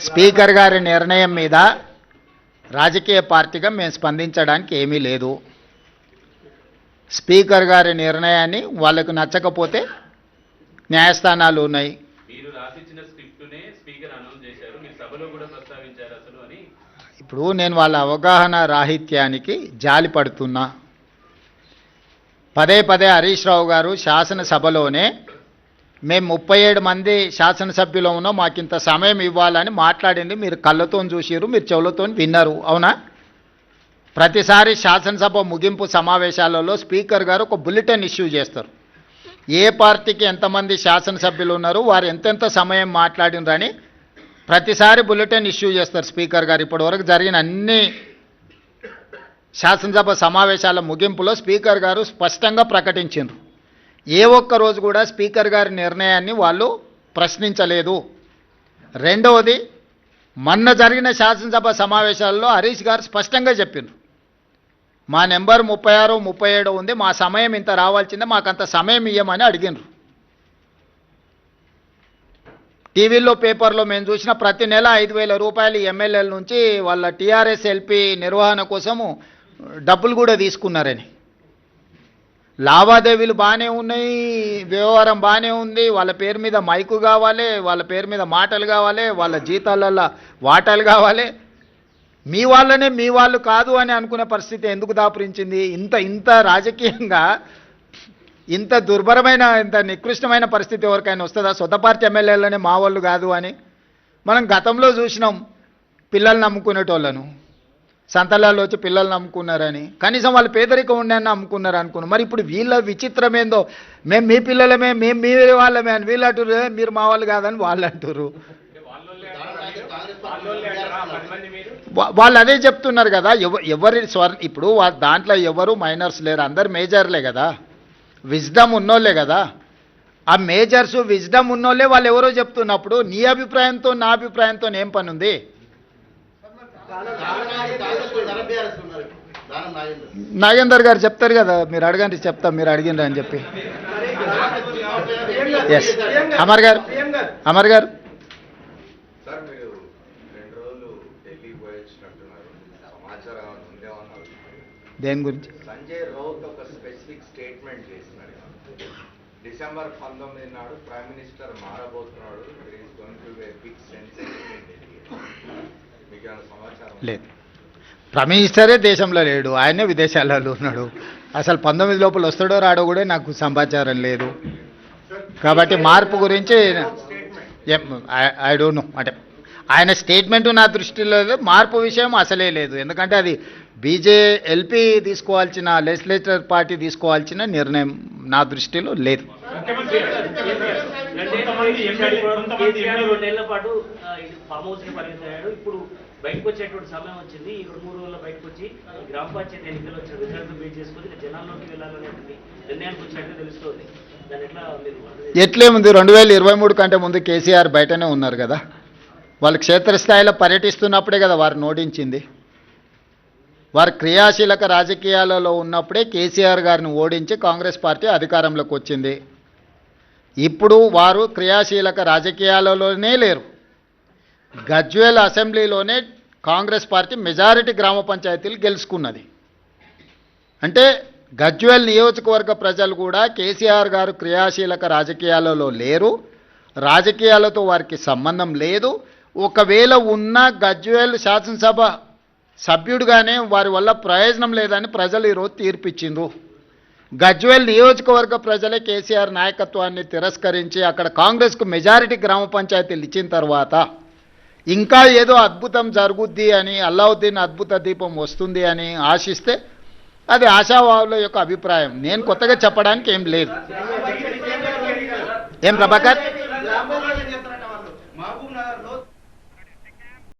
Speaker గారి నిర్ణయం మీద రాజకీయ పార్టీగా మేము స్పందించడానికి ఏమీ లేదు. స్పీకర్ గారి నిర్ణయాన్ని వాళ్ళకు నచ్చకపోతే న్యాయస్థానాలు ఉన్నాయి. ఇప్పుడు నేను వాళ్ళ అవగాహన రాహిత్యానికి జాలి పడుతున్నా. పదే పదే హరీష్ రావు గారు శాసనసభలోనే మేము 37 మంది శాసనసభ్యులు ఉన్నాం, మాకింత సమయం ఇవ్వాలని మాట్లాడింది మీరు కళ్ళతో చూసిరు, మీరు చెవులతో విన్నారు, అవునా? ప్రతిసారి శాసనసభ ముగింపు సమావేశాలలో స్పీకర్ గారు ఒక బులెటిన్ ఇష్యూ చేస్తారు. ఏ పార్టీకి ఎంతమంది శాసనసభ్యులు ఉన్నారు, వారు ఎంతెంత సమయం మాట్లాడినరని ప్రతిసారి బులెటిన్ ఇష్యూ చేస్తారు స్పీకర్ గారు. ఇప్పటివరకు జరిగిన అన్ని శాసనసభ సమావేశాల ముగింపులో స్పీకర్ గారు స్పష్టంగా ప్రకటించారు. ఏ ఒక్క రోజు కూడా స్పీకర్ గారి నిర్ణయాన్ని వాళ్ళు ప్రశ్నించలేదు. రెండవది, మొన్న జరిగిన శాసనసభ సమావేశాల్లో హరీష్ గారు స్పష్టంగా చెప్పారు, మా నెంబర్ 36, 37 ఉంది, మా సమయం ఇంత రావాల్సిందే, మాకంత సమయం ఇవ్వమని అడిగినారు. టీవీలో పేపర్లో మేము చూసిన ప్రతి నెల 5,000 రూపాయలు ఎమ్మెల్యేల నుంచి వాళ్ళ టీఆర్ఎస్ ఎల్పీ నిర్వహణ కోసము డబ్బులు కూడా తీసుకున్నారని. లావాదేవీలు బాగానే ఉన్నాయి, వ్యవహారం బాగానే ఉంది, వాళ్ళ పేరు మీద మైకు కావాలి, వాళ్ళ పేరు మీద మాటలు కావాలి, వాళ్ళ జీతాలలో వాటాలు కావాలి. మీ వాళ్ళనే మీ వాళ్ళు కాదు అని అనుకునే పరిస్థితి ఎందుకు దాపురించింది? ఇంత రాజకీయంగా ఇంత దుర్భరమైన, ఇంత నికృష్టమైన పరిస్థితి ఎవరికైనా వస్తుందా? సొంత పార్టీ ఎమ్మెల్యేలనే మా వాళ్ళు కాదు అని. మనం గతంలో చూసినాం పిల్లలు నమ్ముకునేటోళ్ళను, సంతలాల్లో వచ్చి పిల్లలు నమ్ముకున్నారని. కనీసం వాళ్ళు పేదరికం ఉండని నమ్ముకున్నారు అనుకున్నాం. మరి ఇప్పుడు వీళ్ళ విచిత్రం ఏందో, మేము మీ పిల్లలమే, మేము మీ వాళ్ళమే అని వీళ్ళు అంటారు, మీరు మా వాళ్ళు కాదని వాళ్ళు అంటారు. వాళ్ళు అదే చెప్తున్నారు కదా. ఎవరి ఇప్పుడు దాంట్లో ఎవరు మైనర్స్ లేరు, అందరు మేజర్లే కదా, విజ్డమ్ ఉన్నోళ్ళే కదా. ఆ మేజర్స్ విజ్డమ్ ఉన్నోళ్ళే వాళ్ళు ఎవరో చెప్తున్నప్పుడు నీ అభిప్రాయంతో నా అభిప్రాయంతో ఏం పని ఉంది? నాగేందర్ గారు చెప్తారు కదా, మీరు అడగండి చెప్తాం, మీరు అడిగినరు అని చెప్పి. ఎస్ అమర్ గారు, అమర్ గారు దేని గురించి? సంజయ్ రౌత్ ఒక స్పెసిఫిక్ స్టేట్మెంట్ చేసినాడు. డిసెంబర్ 19 నాడు ప్రైమ్ మినిస్టర్ మారబోతున్నాడు, లేదు, ప్రైమ్ మినిస్టరే దేశంలో లేడు, ఆయనే విదేశాలలో ఉన్నాడు. అసలు 19 లోపల వస్తాడో రాడో కూడా నాకు సమాచారం లేదు. కాబట్టి మార్పు గురించి ఐ డోంట్ నో. అంటే ఆయన స్టేట్మెంటు నా దృష్టిలో లేదు, మార్పు విషయం అసలే లేదు. ఎందుకంటే అది ఎల్పీ తీసుకోవాల్సిన, లెజిస్లేచర్ పార్టీ తీసుకోవాల్సిన నిర్ణయం నా దృష్టిలో లేదు. బయటకు వచ్చేటువంటి సమయం వచ్చింది. ఈ 2-3 రోజుల్లో బయటకు వచ్చి గ్రామ పంచాయతీ ఎన్నికలు వచ్చిన రిజల్ట్ బేస్ చేసుకుని జనాల్లోకి వెళ్ళాలనేటువంటి నిర్ణయానికి వచ్చినట్టు తెలుస్తుంది. దాని ఎట్లేముంది, 2023 కంటే ముందు కేసీఆర్ బయటనే ఉన్నారు కదా. వాళ్ళు క్షేత్రస్థాయిలో పర్యటిస్తున్నప్పుడే కదా వారు ఓడించింది. వారు క్రియాశీలక రాజకీయాలలో ఉన్నప్పుడే కేసీఆర్ గారిని ఓడించి కాంగ్రెస్ పార్టీ అధికారంలోకి వచ్చింది. ఇప్పుడు వారు క్రియాశీలక రాజకీయాలలోనే లేరు. గజ్వేల్ అసెంబ్లీలోనే కాంగ్రెస్ పార్టీ మెజారిటీ గ్రామ పంచాయతీలు గెలుచుకున్నది. అంటే గజ్వేల్ నియోజకవర్గ ప్రజలు కూడా కేసీఆర్ గారు క్రియాశీలక రాజకీయాలలో లేరు, రాజకీయాలతో వారికి సంబంధం లేదు. ఒకవేళ ఉన్న గజ్వేల్ శాసనసభ సభ్యుడిగానే వారి వల్ల ప్రయోజనం లేదని ప్రజలు ఈరోజు తీర్పిచ్చిండ్రు. గజ్వేల్ నియోజకవర్గ ప్రజలే కేసీఆర్ నాయకత్వాన్ని తిరస్కరించి అక్కడ కాంగ్రెస్కు మెజారిటీ గ్రామ పంచాయతీలు ఇచ్చిన తర్వాత ఇంకా ఏదో అద్భుతం జరుగుద్ది అని, అల్లావుద్దీన్ అద్భుత దీపం వస్తుంది అని ఆశిస్తే అది ఆశావాహుల యొక్క అభిప్రాయం. నేను కొత్తగా చెప్పడానికి ఏం లేదు. ఏం ప్రభాకర్?